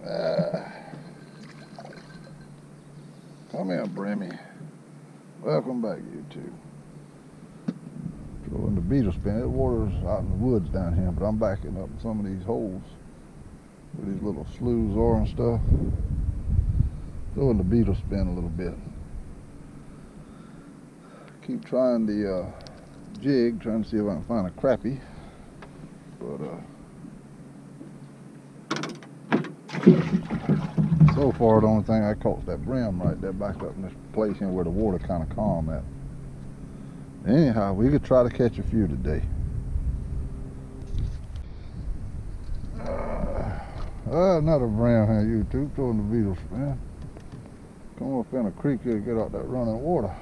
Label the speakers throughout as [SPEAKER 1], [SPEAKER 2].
[SPEAKER 1] Come here, Brimmy. Welcome back, YouTube. Throwing the beetle spin. That water's out in the woods down here, but I'm backing up in some of these holes where these little sloughs are and stuff. Throwing the beetle spin a little bit. Keep trying the jig, trying to see if I can find a crappie. But so far the only thing I caught's that brim right there back up in this place here where the water kind of calm at. Anyhow, we could try to catch a few today. Another brim here, YouTube, throwing the beetle spin. Come up in a creek here to get out that running water.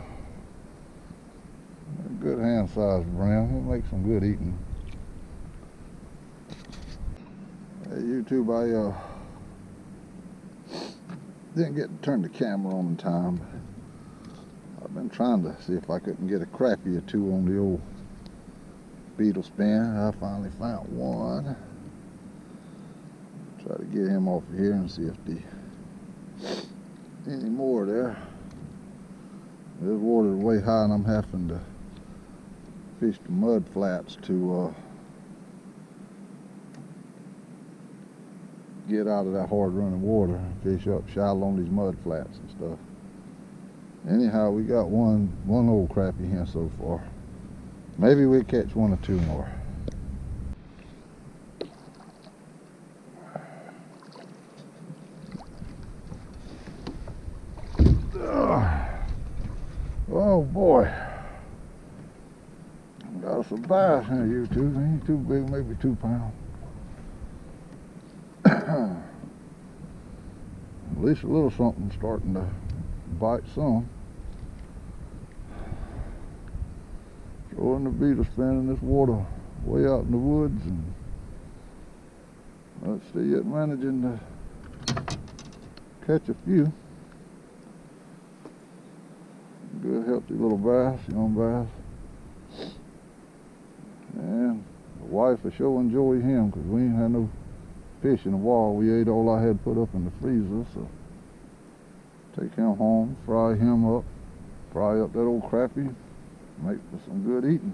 [SPEAKER 1] A good hand-sized brim. It'll make some good eating. Hey, YouTube, I didn't get to turn the camera on in time. I've been trying to see if I couldn't get a crappie or two on the old beetle spin. I finally found one. Try to get him off of here and see if any more there. This water's way high and I'm having to fish the mud flats to get out of that hard running water and fish up shallow on these mud flats and stuff. Anyhow, we got one old crappie here so far. Maybe we'll catch one or two more. Oh boy. Got some bass here, YouTube. Ain't too big, maybe 2 pounds. At least a little something starting to bite some. Throwing the beetle spin in this water way out in the woods, and let's see it managing to catch a few. Good healthy little bass, young bass. And the wife will sure enjoy him because we ain't had no fish in a while. We ate all I had put up in the freezer, so take him home, fry him up, fry up that old crappie, make for some good eating.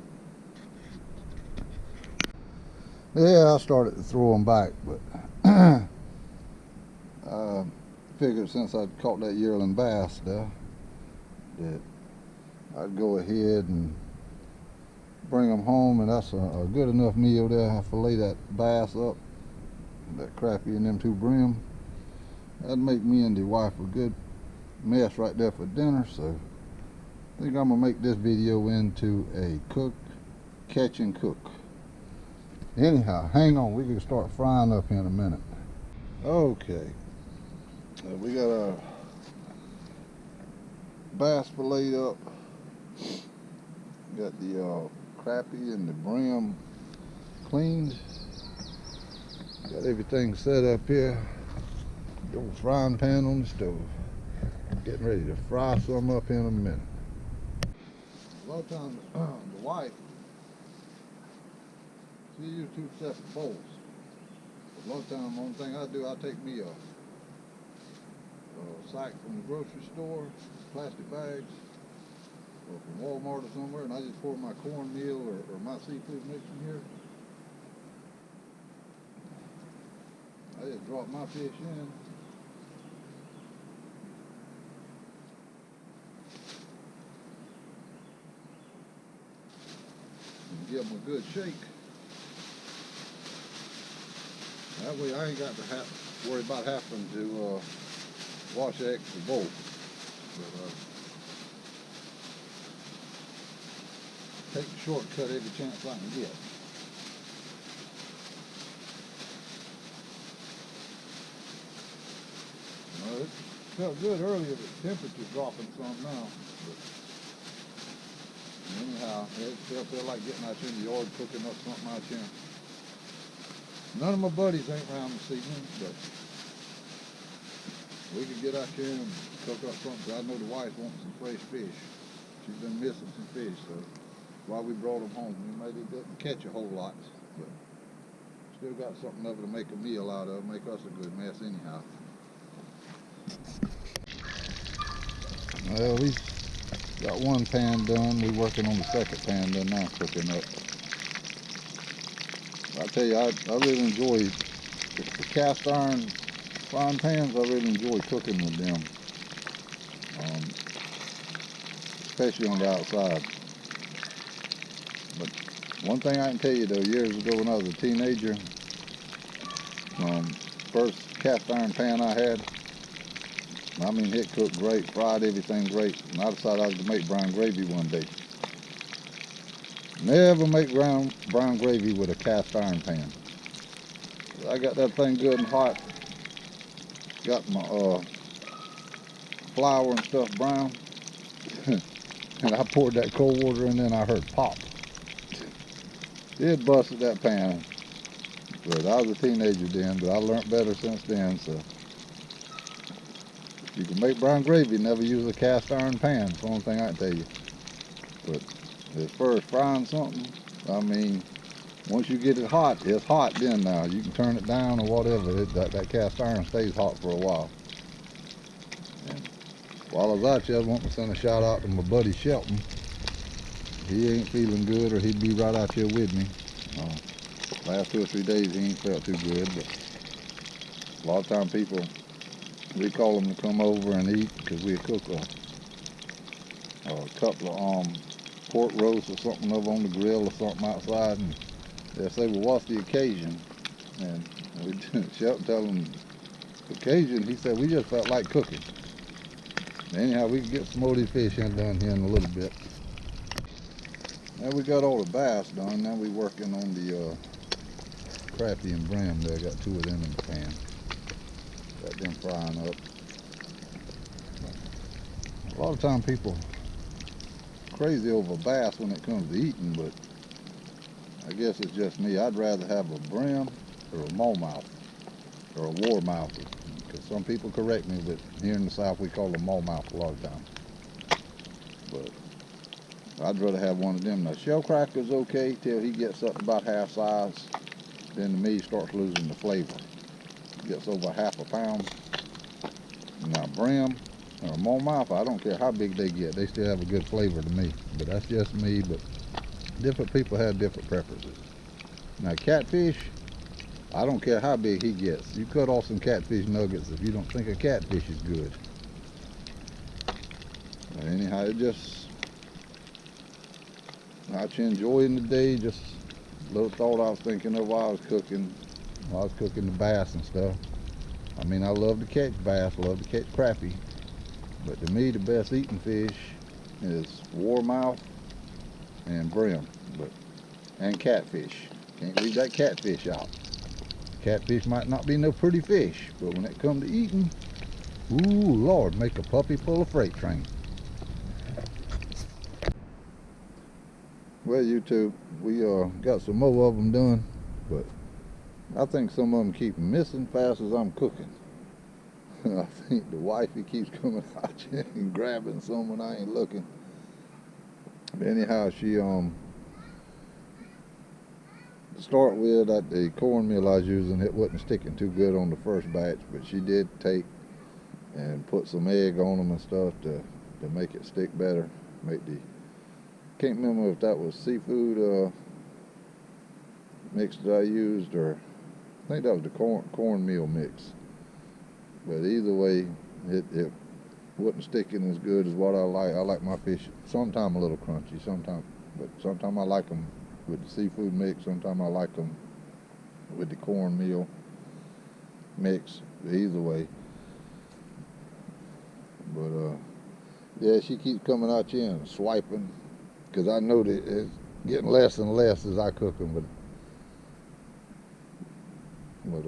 [SPEAKER 1] Yeah, I started to throw them back, but I figured since I'd caught that yearling bass there, that I'd go ahead and bring them home, and that's a good enough meal there. I fillet that bass up, that crappie and them 2 brim. That'd make me and the wife a good mess right there for dinner. So I think I'm gonna make this video into a catch and cook. Anyhow, hang on, we can start frying up here in a minute. Okay, we got our bass fillet up. Got the crappie and the brim cleaned. Got everything set up here. The old frying pan on the stove. Getting ready to fry some up in a minute. A lot of times the wife, she uses 2 separate bowls. A lot of times the only thing I do, I take me a sack from the grocery store, plastic bags, or from Walmart or somewhere, and I just pour my cornmeal or my seafood mix in here. I just drop my fish in. And give them a good shake. That way I ain't got to worry about having to wash the extra bowl. But, take the shortcut every chance I can get. It felt good earlier, but the temperature's dropping some now. But anyhow, it still feel like getting out here in the yard cooking up something out here. None of my buddies ain't around this evening, but we could get out here and cook up something. I know the wife wants some fresh fish. She's been missing some fish, so while we brought them home, we maybe didn't catch a whole lot, but Still got something of it to make a meal out of, make us a good mess anyhow. Well, we got one pan done. We're working on the second pan done now, cooking up. I tell you, I really enjoy the cast iron frying pans. I really enjoy cooking with them, especially on the outside. But one thing I can tell you though, years ago when I was a teenager, first cast iron pan I had, I mean, it cooked great, fried everything great, and I decided I was gonna make brown gravy one day. Never make brown gravy with a cast iron pan. I got that thing good and hot, got my flour and stuff brown, and I poured that cold water in there and I heard pop. It busted that pan. But I was a teenager then, but I learned better since then, so if you can make brown gravy, never use a cast iron pan. That's the only thing I can tell you. But as far as frying something, I mean, once you get it hot, it's hot then now. You can turn it down or whatever. That cast iron stays hot for a while. And while I was out here, I want to send a shout out to my buddy Shelton. He ain't feeling good, or he'd be right out here with me. Last 2 or 3 days he ain't felt too good, but a lot of time people, we call them to come over and eat because we cook a couple of pork roasts or something over on the grill or something outside, and they'll say, well, what's the occasion? And we Shelton tell them the occasion, he said, we just felt like cooking. Anyhow, we can get some more of these fish in done here in a little bit. Now we got all the bass done. Now we working on the crappie and brim there. Got 2 of them in the pan. Got them frying up. A lot of time people crazy over bass when it comes to eating, but I guess it's just me. I'd rather have a brim or a smallmouth or a warmouth, because some people correct me, but here in the South we call them smallmouth a lot of times. But I'd rather have one of them. Now, shell cracker's okay till he gets up about half size. Then to me, he starts losing the flavor. Gets over half a pound. Now, brim or smallmouth, I don't care how big they get. They still have a good flavor to me. But that's just me. But different people have different preferences. Now, catfish, I don't care how big he gets. You cut off some catfish nuggets if you don't think a catfish is good. Anyhow, it just, not you enjoying the day, just a little thought I was thinking of while I was cooking. While I was cooking the bass and stuff. I mean, I love to catch bass, love to catch crappie. But to me, the best eating fish is warmouth and brim, and catfish. Can't leave that catfish out. Catfish might not be no pretty fish, but when it comes to eating, ooh, Lord, make a puppy pull a freight train. Well, YouTube, we got some more of them done, but I think some of them keep missing fast as I'm cooking. I think the wifey keeps coming out here and grabbing some when I ain't looking. But anyhow, she to start with, the cornmeal I was using, it wasn't sticking too good on the first batch, but she did take and put some egg on them and stuff to make it stick better. Can't remember if that was seafood mix that I used, or I think that was the cornmeal mix. But either way, it wasn't sticking as good as what I like. I like my fish sometimes a little crunchy, sometimes I like them with the seafood mix. Sometimes I like them with the cornmeal mix. Either way. But yeah, she keeps coming out here and swiping, because I know that it's getting less and less as I cook them. But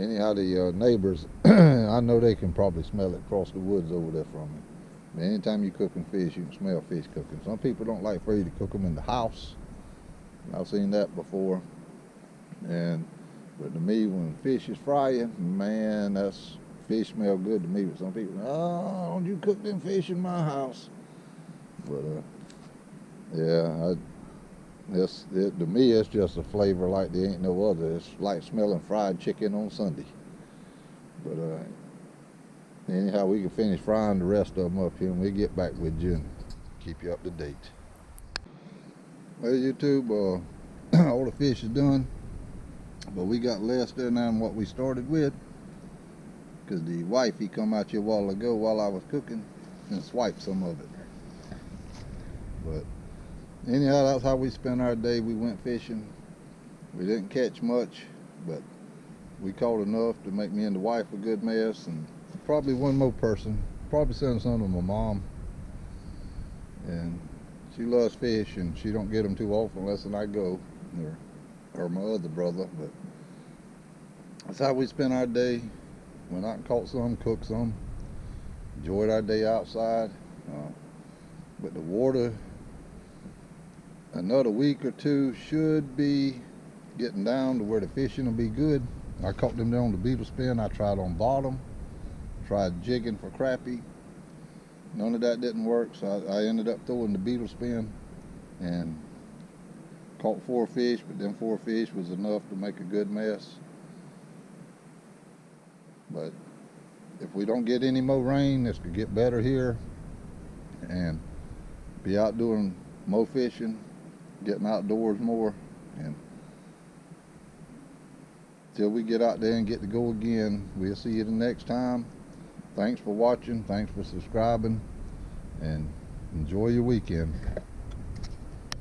[SPEAKER 1] anyhow, the neighbors, I know they can probably smell it across the woods over there from me. But anytime you're cooking fish, you can smell fish cooking. Some people don't like for you to cook them in the house. I've seen that before. But to me, when fish is frying, man, fish smell good to me. But some people, oh, don't you cook them fish in my house? But yeah, To me, it's just a flavor like there ain't no other. It's like smelling fried chicken on Sunday. But anyhow, we can finish frying the rest of them up here, and we'll get back with you and keep you up to date. Well, YouTube, all the fish is done, but we got less there now than what we started with, because the wife, he come out here a while ago while I was cooking and swiped some of it. But anyhow, that's how we spent our day. We went fishing. We didn't catch much, but we caught enough to make me and the wife a good mess, and probably one more person. Probably send some to my mom. And she loves fish, and she don't get them too often unless I go, or my other brother. But that's how we spent our day. Went out and caught some, cooked some, enjoyed our day outside. But the water, another week or two, should be getting down to where the fishing will be good. I caught them there on the beetle spin. I tried on bottom, tried jigging for crappie. None of that didn't work, so I ended up throwing the beetle spin and caught 4 fish, but them 4 fish was enough to make a good mess. But if we don't get any more rain, this could get better here and be out doing more fishing, getting outdoors more, and till we get out there and get to go again. We'll see you the next time. Thanks for watching, thanks for subscribing, and enjoy your weekend.